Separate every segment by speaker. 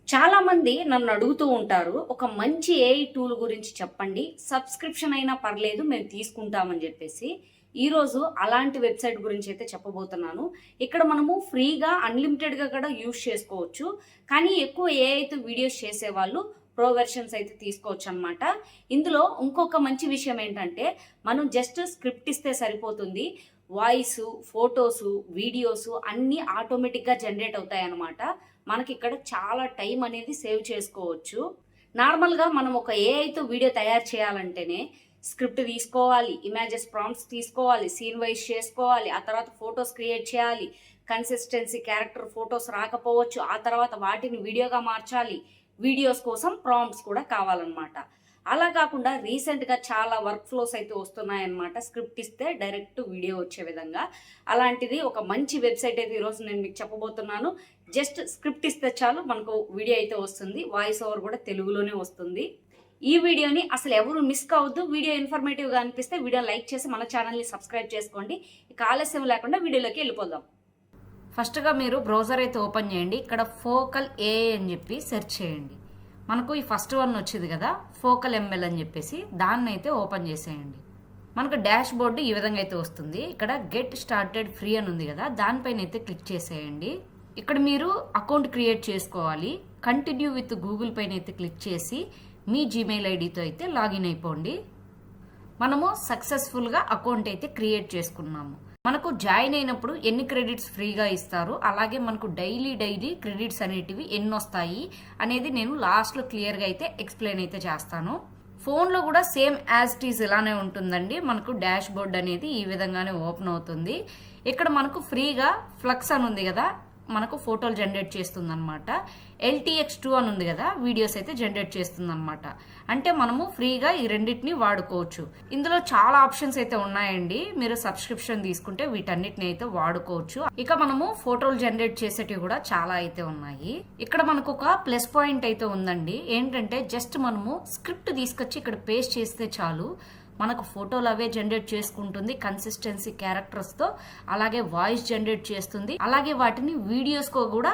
Speaker 1: చాలా మంది నన్ను అడుగుతూ ఉంటారు. ఒక మంచి ఏఐ టూల్ గురించి చెప్పండి. సబ్స్క్రిప్షన్ అయినా పర్లేదు మేము తీసుకుంటామని జెప్పేసి. ఈరోజు అలాంటి వెబ్‌సైట్ గురించైతే చెప్పబోతున్నాను. ఇక్కడ మనము ఫ్రీగా అన్‌లిమిటెడ్‌గా కూడా యూజ్ చేసుకోవచ్చు. కానీ ఎక్కువ ఏఐతో వీడియోస్ చేసేవాళ్ళు ప్రో వెర్షన్స్ అయితే తీసుకోవచ్చనమాట. ఇందులో ఇంకొక మంచి విషయం ఏంటంటే, మనం జస్ట్ స్క్రిప్ట్ ఇస్తే సరిపోతుంది. వాయిసు, ఫోటోసు, వీడియోసు అన్నీ ఆటోమేటిక్‌గా జనరేట్ అవుతాయన్నమాట. మనకిక్కడ చాలా టైం అనేది సేవ్ చేసుకోవచ్చు. నార్మల్‌గా మనం ఒక ఏఐతో వీడియో తయారు చేయాలంటేనే స్క్రిప్ట్ తీసుకోవాలి, ఇమేజెస్ ప్రాంప్ట్స్ తీసుకోవాలి, సీన్ వైస్ చేసుకోవాలి, ఆ తర్వాత ఫోటోస్ క్రియేట్ చేయాలి, కన్సిస్టెన్సీ క్యారెక్టర్ ఫోటోస్ రాకపోవచ్చు, ఆ తర్వాత వాటిని వీడియోగా మార్చాలి, వీడియోస్ కోసం ప్రాంప్ట్స్ కూడా కావాలన్నమాట. అలా కాకుండా రీసెంట్‌గా చాలా వర్క్ ఫ్లోస్ అయితే వస్తున్నాయన్నమాట. స్క్రిప్ట్ ఇస్తే డైరెక్ట్ వీడియో వచ్చే విధంగా. అలాంటిది ఒక మంచి వెబ్‌సైట్ అయితే ఈరోజు నేను మీకు చెప్పబోతున్నాను. జస్ట్ స్క్రిప్ట్ ఇస్తే చాలు మనకు వీడియో అయితే వస్తుంది. వాయిస్ ఓవర్ కూడా తెలుగులోనే వస్తుంది. ఈ వీడియోని అసలు ఎవరు మిస్ కావద్దు. వీడియో ఇన్ఫర్మేటివ్‌గా అనిపిస్తే వీడియోని లైక్ చేసి మన ఛానల్‌ని సబ్స్క్రైబ్ చేసుకోండి. ఇక ఆలస్యం లేకుండా వీడియోలోకి వెళ్ళిపోదాం. ఫస్ట్‌గా మీరు బ్రౌజర్ అయితే ఓపెన్ చేయండి. ఇక్కడ ఫోకల్ ఏఐ అని చెప్పి సెర్చ్ చేయండి. మనకు ఈ ఫస్ట్ వన్ వచ్చింది కదా, ఫోకల్ ఎంఎల్ అని చెప్పేసి, దాన్ని అయితే ఓపెన్ చేసేయండి. మనకు డాష్ బోర్డు ఈ విధంగా అయితే వస్తుంది. ఇక్కడ గెట్ స్టార్టెడ్ ఫ్రీ అని ఉంది కదా, దానిపైన అయితే క్లిక్ చేసేయండి. ఇక్కడ మీరు అకౌంట్ క్రియేట్ చేసుకోవాలి. కంటిన్యూ విత్ గూగుల్ పైన అయితే క్లిక్ చేసి మీ జీమెయిల్ ఐడితో అయితే లాగిన్ అయిపోండి. మనము సక్సెస్ఫుల్గా అకౌంట్ అయితే క్రియేట్ చేసుకున్నాము. మనకు జాయిన్ అయినప్పుడు ఎన్ని క్రెడిట్స్ ఫ్రీగా ఇస్తారు, అలాగే మనకు డైలీ క్రెడిట్స్ అనేటివి ఎన్ని వస్తాయి అనేది నేను లాస్ట్లో క్లియర్గా అయితే ఎక్స్ప్లెయిన్ అయితే చేస్తాను. ఫోన్లో కూడా సేమ్ యాజ్ ఇట్ ఈజ్ ఇలానే ఉంటుందండి. మనకు డాష్ బోర్డ్ అనేది ఈ విధంగానే ఓపెన్ అవుతుంది. ఇక్కడ మనకు ఫ్రీగా ఫ్లక్స్ అని ఉంది కదా, మనకు ఫోటోలు జనరేట్ చేస్తుంది అనమాట. LTX2 అని ఉంది కదా, వీడియోస్ అయితే జనరేట్ చేస్తుంది అనమాట. అంటే మనము ఫ్రీగా ఈ రెండింటిని వాడుకోవచ్చు. ఇందులో చాలా ఆప్షన్స్ అయితే ఉన్నాయండి. మీరు సబ్స్క్రిప్షన్ తీసుకుంటే వీటన్నిటిని అయితే వాడుకోవచ్చు. ఇక మనము ఫోటోలు జనరేట్ చేసేటివి కూడా చాలా అయితే ఉన్నాయి. ఇక్కడ మనకు ఒక ప్లస్ పాయింట్ అయితే ఉందండి. ఏంటంటే జస్ట్ మనము స్క్రిప్ట్ తీసుకొచ్చి ఇక్కడ పేస్ట్ చేస్తే చాలు, మనకు ఫోటోలు అవే జనరేట్ చేసుకుంటుంది కన్సిస్టెన్సీ క్యారెక్టర్స్ తో. అలాగే వాయిస్ జనరేట్ చేస్తుంది, అలాగే వాటిని వీడియోస్ కు కూడా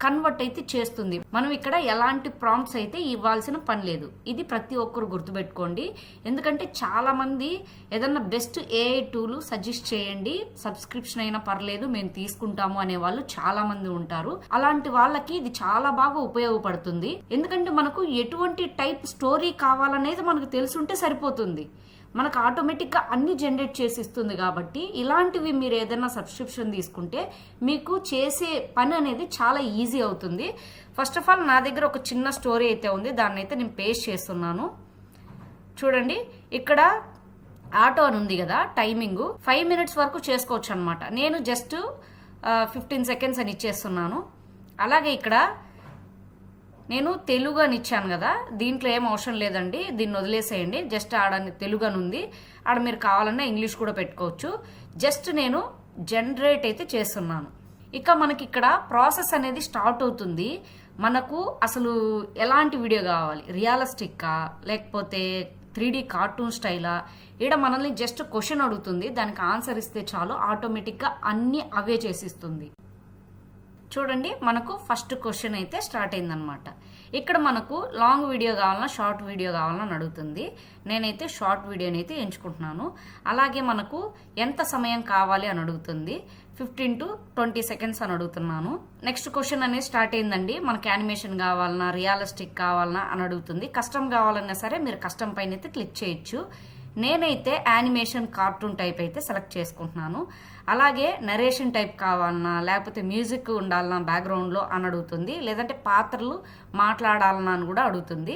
Speaker 1: కన్వర్ట్ అయితే చేస్తుంది. మనం ఇక్కడ ఎలాంటి ప్రాంప్ట్స్ అయితే ఇవ్వాల్సిన పని లేదు. ఇది ప్రతి ఒక్కరు గుర్తుపెట్టుకోండి. ఎందుకంటే చాలా మంది ఏదన్నా బెస్ట్ ఏఐ టూల్ సజెస్ట్ చేయండి, సబ్స్క్రిప్షన్ అయినా పర్లేదు మేము తీసుకుంటాము అనే వాళ్ళు చాలా మంది ఉంటారు. అలాంటి వాళ్ళకి ఇది చాలా బాగా ఉపయోగపడుతుంది. ఎందుకంటే మనకు ఎటువంటి టైప్ స్టోరీ కావాలనేది మనకు తెలుసుంటే సరిపోతుంది. మనకు ఆటోమేటిక్గా అన్ని జనరేట్ చేసి ఇస్తుంది. కాబట్టి ఇలాంటివి మీరు ఏదైనా సబ్స్క్రిప్షన్ తీసుకుంటే మీకు చేసే పని అనేది చాలా ఈజీ అవుతుంది. ఫస్ట్ ఆఫ్ ఆల్ నా దగ్గర ఒక చిన్న స్టోరీ అయితే ఉంది, దాన్ని అయితే నేను పేస్ట్ చేస్తున్నాను. చూడండి, ఇక్కడ ఆటో అని ఉంది కదా, టైమింగ్ 5 minutes వరకు చేసుకోవచ్చు అనమాట. నేను జస్ట్ 15 seconds అని ఇచ్చేస్తున్నాను. అలాగే ఇక్కడ నేను తెలుగు అని ఇచ్చాను కదా, దీంట్లో ఏం అవసరం లేదండి, దీన్ని వదిలేసేయండి. జస్ట్ ఆడ తెలుగు అని ఉంది, ఆడ మీరు కావాలన్నా ఇంగ్లీష్ కూడా పెట్టుకోవచ్చు. జస్ట్ నేను జనరేట్ అయితే చేస్తున్నాను. ఇక మనకి ఇక్కడ ప్రాసెస్ అనేది స్టార్ట్ అవుతుంది. మనకు అసలు ఎలాంటి వీడియో కావాలి, రియలిస్టిక్కా లేకపోతే 3D కార్టూన్ స్టైలా? ఈడ మనల్ని జస్ట్ క్వశ్చన్ అడుగుతుంది, దానికి ఆన్సర్ ఇస్తే చాలు, ఆటోమేటిక్గా అన్ని అవే చేసిస్తుంది. చూడండి, మనకు ఫస్ట్ క్వశ్చన్ అయితే స్టార్ట్ అయిందనమాట. ఇక్కడ మనకు లాంగ్ వీడియో కావాలన్నా షార్ట్ వీడియో కావాలని అడుగుతుంది. నేనైతే షార్ట్ వీడియోని అయితే ఎంచుకుంటున్నాను. అలాగే మనకు ఎంత సమయం కావాలి అని అడుగుతుంది. 15 to 20 seconds అని అడుగుతున్నాను. నెక్స్ట్ క్వశ్చన్ అనేది స్టార్ట్ అయిందండి. మనకి యానిమేషన్ కావాలన్నా రియలిస్టిక్ కావాలన్నా అని అడుగుతుంది. కస్టమ్ కావాలన్నా సరే మీరు కస్టమ్ పైన అయితే క్లిక్ చేయొచ్చు. నేనైతే యానిమేషన్ కార్టూన్ టైప్ అయితే సెలెక్ట్ చేసుకుంటున్నాను. అలాగే నరేషన్ టైప్ కావాలన్నా లేకపోతే మ్యూజిక్ ఉండాలన్నా బ్యాక్గ్రౌండ్లో అని అడుగుతుంది, లేదంటే పాత్రలు మాట్లాడాలన్నా అని కూడా అడుగుతుంది.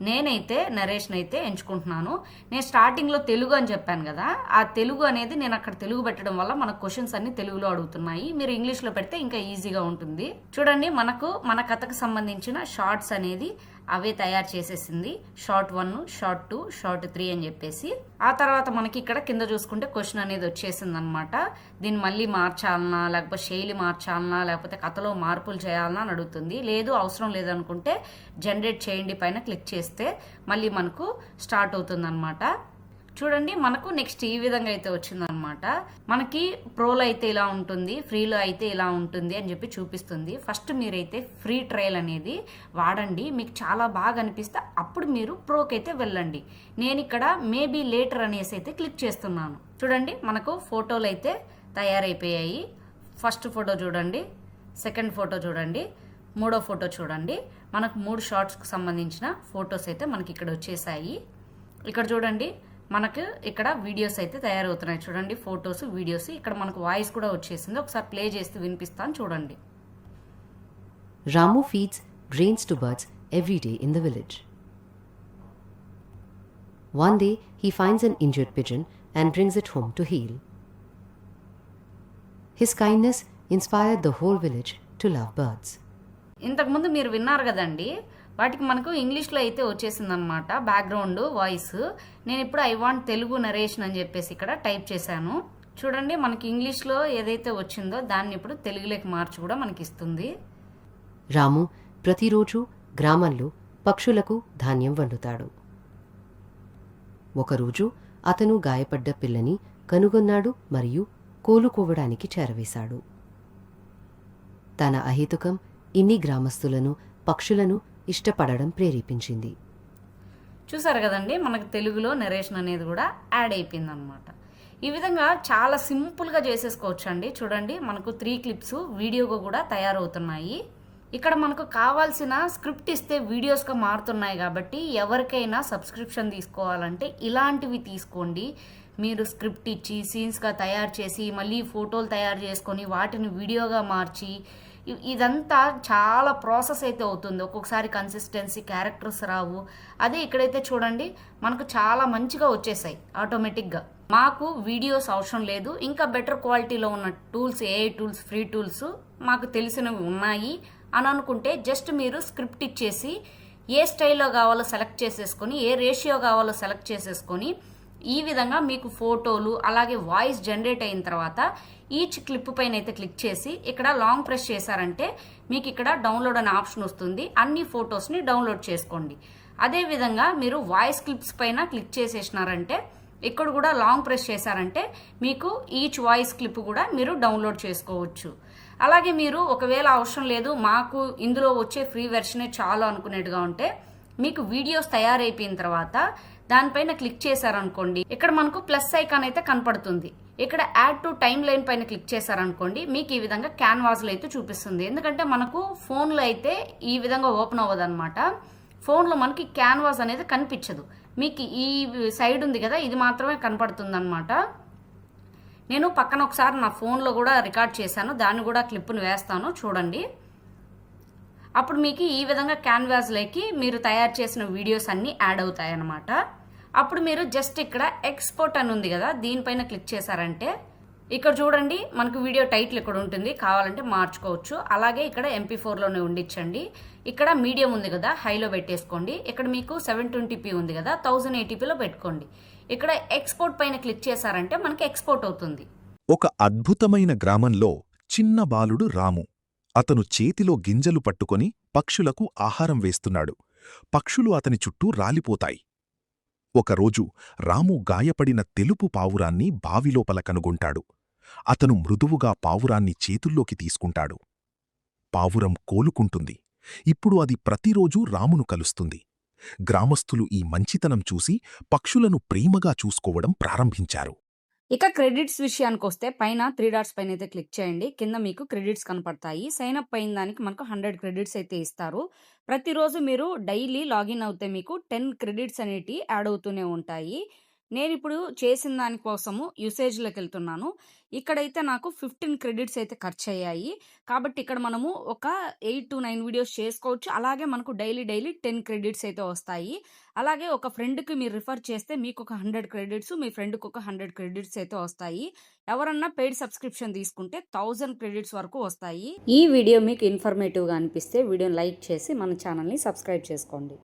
Speaker 1: నేనైతే నరేషన్ అయితే ఎంచుకుంటున్నాను. నేను స్టార్టింగ్లో తెలుగు అని చెప్పాను కదా, ఆ తెలుగు అనేది నేను అక్కడ తెలుగు పెట్టడం వల్ల మన క్వశ్చన్స్ అన్ని తెలుగులో అడుగుతున్నాయి. మీరు ఇంగ్లీష్లో పెడితే ఇంకా ఈజీగా ఉంటుంది. చూడండి, మనకు మన కథకు సంబంధించిన షార్ట్స్ అనేది అవే తయారు చేసేసింది. షార్ట్ 1, షార్ట్ 2, షార్ట్ 3 అని చెప్పేసి. ఆ తర్వాత మనకి ఇక్కడ కింద చూసుకుంటే క్వశ్చన్ అనేది వచ్చేసింది అనమాట. దీన్ని మళ్ళీ మార్చాలన్నా లేకపోతే శైలి మార్చాలన్నా లేకపోతే కథలో మార్పులు చేయాలన్నా అని అడుగుతుంది. లేదు అవసరం లేదనుకుంటే జనరేట్ చేయండి పైన క్లిక్ చేస్తే మళ్ళీ మనకు స్టార్ట్ అవుతుంది అనమాట. చూడండి మనకు నెక్స్ట్ ఈ విధంగా అయితే వచ్చిందనమాట. మనకి ప్రోలో అయితే ఇలా ఉంటుంది, ఫ్రీలో అయితే ఇలా ఉంటుంది అని చెప్పి చూపిస్తుంది. ఫస్ట్ మీరైతే ఫ్రీ ట్రయల్ అనేది వాడండి, మీకు చాలా బాగా అనిపిస్తే అప్పుడు మీరు ప్రోకి అయితే వెళ్ళండి. నేను ఇక్కడ మేబీ లేటర్ అనేసి అయితే క్లిక్ చేస్తున్నాను. చూడండి మనకు ఫోటోలు అయితే తయారైపోయాయి. ఫస్ట్ ఫోటో చూడండి, సెకండ్ ఫోటో చూడండి, మూడో ఫోటో చూడండి. మనకు 3 షార్ట్స్కి సంబంధించిన ఫొటోస్ అయితే మనకి ఇక్కడ వచ్చేసాయి. ఇక్కడ చూడండి మనకు ఇక్కడ వీడియోస్ అయితే తయారవుతున్నాయి. చూడండి ఫొటోస్, వీడియోస్. ఇక్కడ మనకు వాయిస్ కూడా వచ్చేసింది. ఒకసారి ప్లే చేస్తే వినిపిస్తాను చూడండి.
Speaker 2: Ramu feeds grains to birds every day in the village. One day, he finds an injured pigeon and brings it home to heal. His kindness inspired the whole village to love birds.
Speaker 1: ఇంతకుముందు మీరు విన్నారు కదండి, వాటికి మనకు ఇంగ్లీష్లో అయితే వచ్చేసింది అనమాట బ్యాక్గ్రౌండ్ వాయిస్. నేను ఇప్పుడు ఐ వాంట్ తెలుగు నరేషన్ అని చెప్పేసి ఇక్కడ టైప్ చేశాను. చూడండి మనకి ఇంగ్లీష్లో ఏదైతే వచ్చిందో దాన్ని ఇప్పుడు తెలుగులోకి మార్చి కూడా మనకి ఇస్తుంది.
Speaker 2: రాము ప్రతిరోజు గ్రామంలో పక్షులకు ధాన్యం వండుతాడు. ఒకరోజు అతను గాయపడ్డ పిల్లని కనుగొన్నాడు మరియు కోలుకోవడానికి చేరవేశాడు. తన అహేతుకం ఇన్ని గ్రామస్తులను పక్షులను ఇష్టపడడం ప్రేరేపించింది.
Speaker 1: చూసారు కదండి మనకు తెలుగులో నరేషన్ అనేది కూడా యాడ్ అయిపోయింది అనమాట. ఈ విధంగా చాలా సింపుల్గా చేసేసుకోవచ్చు అండి. చూడండి మనకు 3 క్లిప్స్ వీడియోగా కూడా తయారవుతున్నాయి. ఇక్కడ మనకు కావాల్సిన స్క్రిప్ట్ ఇస్తే వీడియోస్గా మారుతున్నాయి కాబట్టి ఎవరికైనా సబ్స్క్రిప్షన్ తీసుకోవాలంటే ఇలాంటివి తీసుకోండి. మీరు స్క్రిప్ట్ ఇచ్చి సీన్స్గా తయారు చేసి మళ్ళీ ఫోటోలు తయారు చేసుకొని వాటిని వీడియోగా మార్చి ఇదంతా చాలా ప్రాసెస్ అయితే అవుతుంది. ఒక్కొక్కసారి కన్సిస్టెన్సీ క్యారెక్టర్స్ రావు. అదే ఇక్కడైతే చూడండి మనకు చాలా మంచిగా వచ్చేసాయి ఆటోమేటిక్గా. మాకు వీడియోస్ అవసరం లేదు, ఇంకా బెటర్ క్వాలిటీలో ఉన్న tools, AI tools, free tools మాకు తెలిసినవి ఉన్నాయి అని అనుకుంటే జస్ట్ మీరు స్క్రిప్ట్ ఇచ్చేసి ఏ స్టైల్లో కావాలో సెలెక్ట్ చేసేసుకొని, ఏ రేషియో కావాలో సెలెక్ట్ చేసేసుకొని ఈ విధంగా మీకు ఫోటోలు అలాగే వాయిస్ జనరేట్ అయిన తర్వాత ఈచ్ క్లిప్ పైన అయితే క్లిక్ చేసి ఇక్కడ లాంగ్ ప్రెస్ చేశారంటే మీకు ఇక్కడ డౌన్లోడ్ అనే ఆప్షన్ వస్తుంది. అన్ని ఫొటోస్ని డౌన్లోడ్ చేసుకోండి. అదేవిధంగా మీరు వాయిస్ క్లిప్స్ పైన క్లిక్ చేసేసినారంటే ఇక్కడ కూడా లాంగ్ ప్రెస్ చేశారంటే మీకు ఈచ్ వాయిస్ క్లిప్ కూడా మీరు డౌన్లోడ్ చేసుకోవచ్చు. అలాగే మీరు ఒకవేళ అవసరం లేదు మాకు ఇందులో వచ్చే ఫ్రీ వెర్షనే చాలు అనుకునేట్టుగా ఉంటే మీకు వీడియోస్ తయారైపోయిన తర్వాత దానిపైన క్లిక్ చేశారనుకోండి ఇక్కడ మనకు ప్లస్ ఐకాన్ అయితే కనపడుతుంది. ఇక్కడ యాడ్ టు టైమ్ లైన్ పైన క్లిక్ చేశారనుకోండి మీకు ఈ విధంగా క్యాన్వాస్లో అయితే చూపిస్తుంది. ఎందుకంటే మనకు ఫోన్లో అయితే ఈ విధంగా ఓపెన్ అవ్వదు అనమాట. ఫోన్లో మనకి క్యాన్వాస్ అనేది కనిపించదు, మీకు ఈ సైడ్ ఉంది కదా ఇది మాత్రమే కనపడుతుంది అనమాట. నేను పక్కన ఒకసారి నా ఫోన్లో కూడా రికార్డ్ చేశాను, దాన్ని కూడా క్లిప్ను వేస్తాను చూడండి. అప్పుడు మీకు ఈ విధంగా క్యాన్వాస్లోకి మీరు తయారు చేసిన వీడియోస్ అన్నీ యాడ్ అవుతాయి అన్నమాట. అప్పుడు మీరు జస్ట్ ఇక్కడ ఎక్స్పోర్ట్ అని ఉంది కదా దీనిపైన క్లిక్ చేశారంటే ఇక్కడ చూడండి మనకు వీడియో టైటిల్ ఇక్కడ ఉంటుంది, కావాలంటే మార్చుకోవచ్చు. అలాగే ఇక్కడ MP4లోనే ఉండిచ్చండి. ఇక్కడ మీడియం ఉంది కదా హైలో పెట్టేసుకోండి. ఇక్కడ మీకు 720p ఉంది కదా 1080pలో పెట్టుకోండి. ఇక్కడ ఎక్స్పోర్ట్ పైన క్లిక్ చేశారంటే మనకి ఎక్స్పోర్ట్ అవుతుంది.
Speaker 3: ఒక అద్భుతమైన గ్రామంలో చిన్న బాలుడు రాము. అతను చేతిలో గింజలు పట్టుకొని పక్షులకు ఆహారం వేస్తున్నాడు. పక్షులు అతని చుట్టూ రాలిపోతాయి. ఒకరోజు రాము గాయపడిన తెలుపు పావురాన్ని బావిలోపల కనుగొంటాడు. అతను మృదువుగా పావురాన్ని చేతుల్లోకి తీసుకుంటాడు. పావురం కోలుకుంటుంది. ఇప్పుడు అది ప్రతిరోజూ రామును కలుస్తుంది. గ్రామస్తులు ఈ మంచితనం చూసి పక్షులను ప్రేమగా చూసుకోవడం ప్రారంభించారు.
Speaker 1: ఇక క్రెడిట్స్ విషయానికి వస్తే పైన 3 డాట్స్ పైన అయితే క్లిక్ చేయండి. కింద మీకు క్రెడిట్స్ కనపడతాయి. సైన్ అప్ అయిన దానికి మనకు 100 క్రెడిట్స్ అయితే ఇస్తారు. ప్రతిరోజు మీరు డైలీ లాగిన్ అవుతే మీకు 10 క్రెడిట్స్ అనేటివి యాడ్ అవుతూనే ఉంటాయి. నేను ఇప్పుడు చేసిన దానికోసము యూసేజ్లోకి వెళ్తున్నాను. ఇక్కడైతే నాకు 15 క్రెడిట్స్ అయితే ఖర్చు అయ్యాయి. కాబట్టి ఇక్కడ మనము ఒక 8 to 9 వీడియోస్ చేసుకోవచ్చు. అలాగే మనకు డైలీ 10 క్రెడిట్స్ అయితే వస్తాయి. అలాగే ఒక ఫ్రెండ్కి మీరు రిఫర్ చేస్తే మీకు ఒక 100 క్రెడిట్స్, మీ ఫ్రెండ్కి ఒక 100 క్రెడిట్స్ అయితే వస్తాయి. ఎవరన్నా పెయిడ్ సబ్స్క్రిప్షన్ తీసుకుంటే 1000 క్రెడిట్స్ వరకు వస్తాయి. ఈ వీడియో మీకు ఇన్ఫర్మేటివ్గా అనిపిస్తే వీడియోని లైక్ చేసి మన ఛానల్ని సబ్స్క్రైబ్ చేసుకోండి.